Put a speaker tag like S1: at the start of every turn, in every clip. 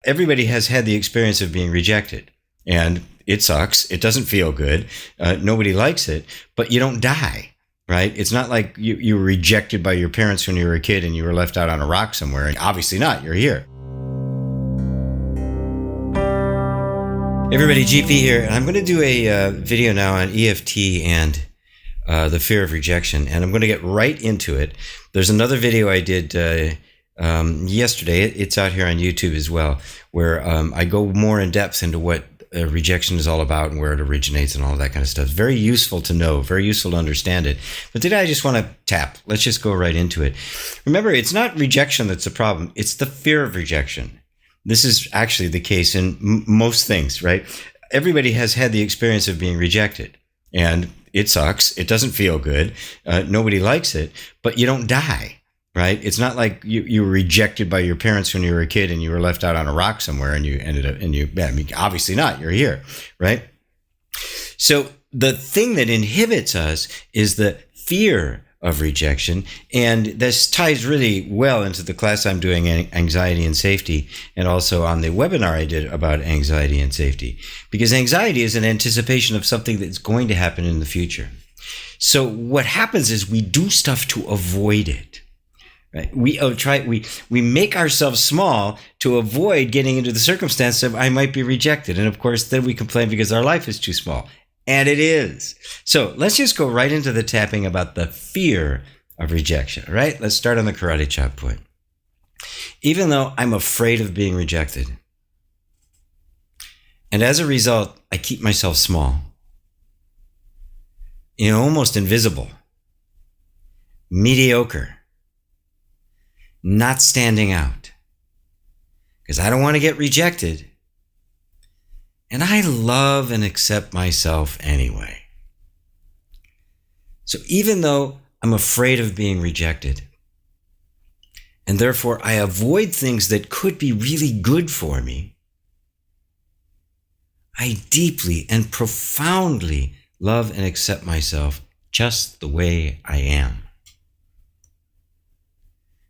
S1: Everybody has had the experience of being rejected, and it sucks. It doesn't feel good. Nobody likes it, but you don't die, right? It's not like you were rejected by your parents when you were a kid and you were left out on a rock somewhere. And obviously not. You're here. Everybody, GP here, and I'm going to do a video now on EFT and the fear of rejection, and I'm going to get right into it. There's another video I did yesterday. It's out here on YouTube as well, where I go more in depth into what rejection is all about and where it originates and all of that kind of stuff. It's very useful to know, very useful to understand it. But today I just want to tap. Let's just go right into it. Remember, it's not rejection that's the problem. It's the fear of rejection. This is actually the case in most things, right? Everybody has had the experience of being rejected, and it sucks. It doesn't feel good. Nobody likes it, but you don't die, right? It's not like you were rejected by your parents when you were a kid and you were left out on a rock somewhere and you ended up, I mean, obviously not, you're here, right? So the thing that inhibits us is the fear of rejection. And this ties really well into the class I'm doing, Anxiety and Safety, and also on the webinar I did about anxiety and safety. Because anxiety is an anticipation of something that's going to happen in the future. So what happens is we do stuff to avoid it. Right? We make ourselves small to avoid getting into the circumstance of I might be rejected. And of course, then we complain because our life is too small. And it is. So let's just go right into the tapping about the fear of rejection, all right? Let's start on the karate chop point. Even though I'm afraid of being rejected, and as a result, I keep myself small, almost invisible, mediocre, not standing out, because I don't want to get rejected. And I love and accept myself anyway. So even though I'm afraid of being rejected, and therefore I avoid things that could be really good for me, I deeply and profoundly love and accept myself just the way I am.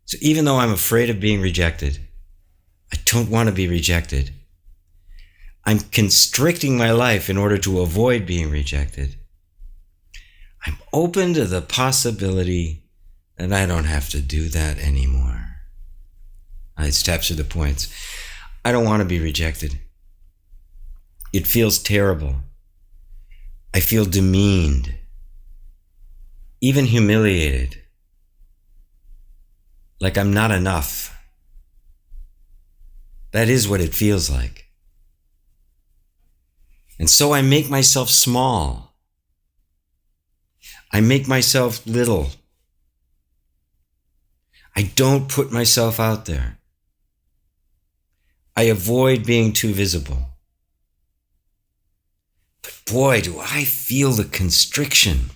S1: So even though I'm afraid of being rejected, I don't want to be rejected. I'm constricting my life in order to avoid being rejected. I'm open to the possibility that I don't have to do that anymore. Let's tap through the points. I don't want to be rejected. It feels terrible. I feel demeaned, even humiliated, like I'm not enough. That is what it feels like. And so I make myself small. I make myself little. I don't put myself out there. I avoid being too visible. But boy, do I feel the constriction.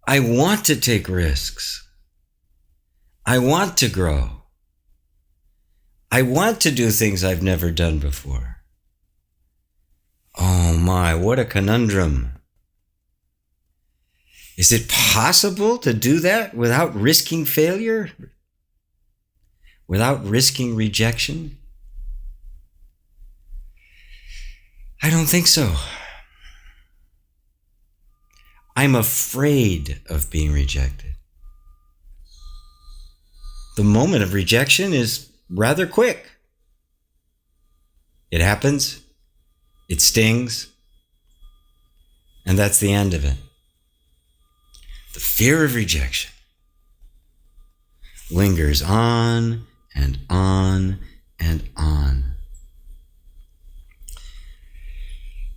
S1: I want to take risks. I want to grow. I want to do things I've never done before. Oh my, what a conundrum. Is it possible to do that without risking failure? Without risking rejection? I don't think so. I'm afraid of being rejected. The moment of rejection is rather quick. It happens. It stings, and that's the end of it. The fear of rejection lingers on and on and on.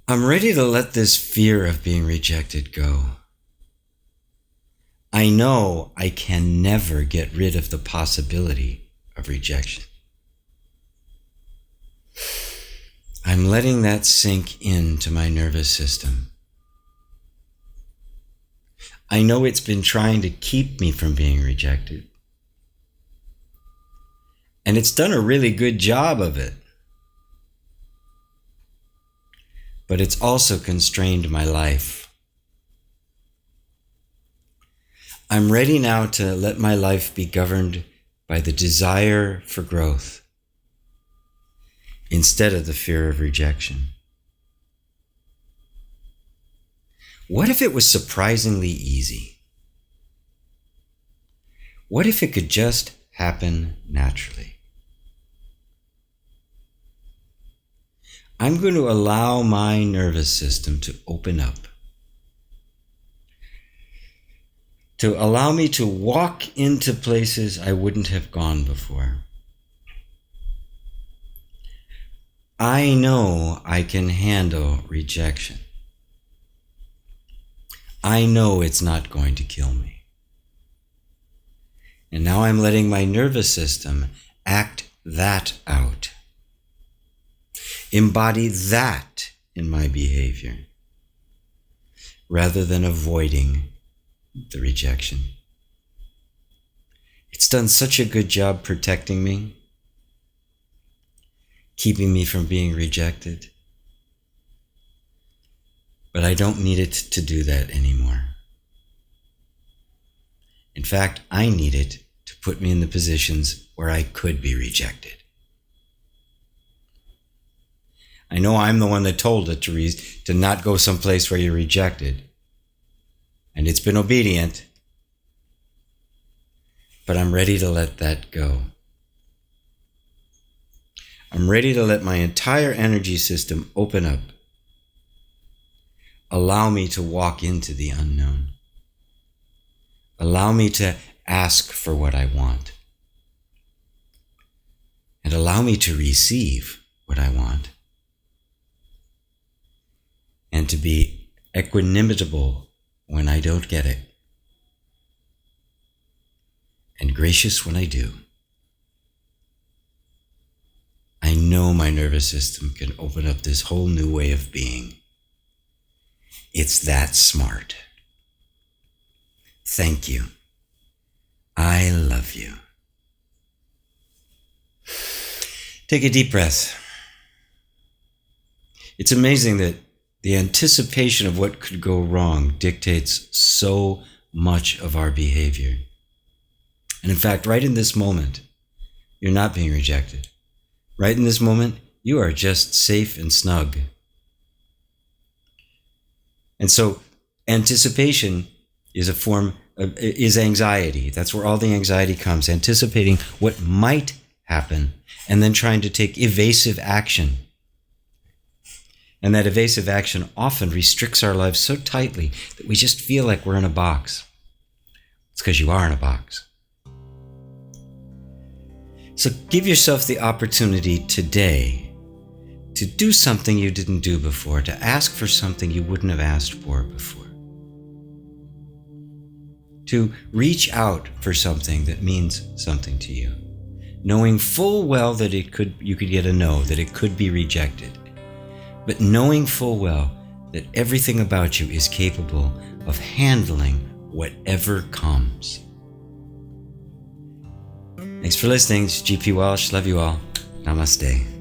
S1: I'm ready to let this fear of being rejected go. I know I can never get rid of the possibility of rejection. I'm letting that sink into my nervous system. I know it's been trying to keep me from being rejected. And it's done a really good job of it. But it's also constrained my life. I'm ready now to let my life be governed by the desire for growth instead of the fear of rejection? What if it was surprisingly easy? What if it could just happen naturally? I'm going to allow my nervous system to open up, to allow me to walk into places I wouldn't have gone before. I know I can handle rejection. I know it's not going to kill me. And now I'm letting my nervous system act that out. Embody that in my behavior, rather than avoiding the rejection. It's done such a good job protecting me, keeping me from being rejected. But I don't need it to do that anymore. In fact, I need it to put me in the positions where I could be rejected. I know I'm the one that told it to not go someplace where you're rejected. And it's been obedient. But I'm ready to let that go. I'm ready to let my entire energy system open up. Allow me to walk into the unknown. Allow me to ask for what I want. And allow me to receive what I want. And to be equanimable when I don't get it. And gracious when I do. I know my nervous system can open up this whole new way of being. It's that smart. Thank you. I love you. Take a deep breath. It's amazing that the anticipation of what could go wrong dictates so much of our behavior. And in fact, right in this moment, you're not being rejected. Right in this moment, you are just safe and snug. And so anticipation is is anxiety. That's where all the anxiety comes, anticipating what might happen and then trying to take evasive action. And that evasive action often restricts our lives so tightly that we just feel like we're in a box. It's because you are in a box. So give yourself the opportunity today to do something you didn't do before, to ask for something you wouldn't have asked for before. To reach out for something that means something to you, knowing full well that you could get a no, that it could be rejected, but knowing full well that everything about you is capable of handling whatever comes. Thanks for listening. It's GP Walsh. Love you all. Namaste.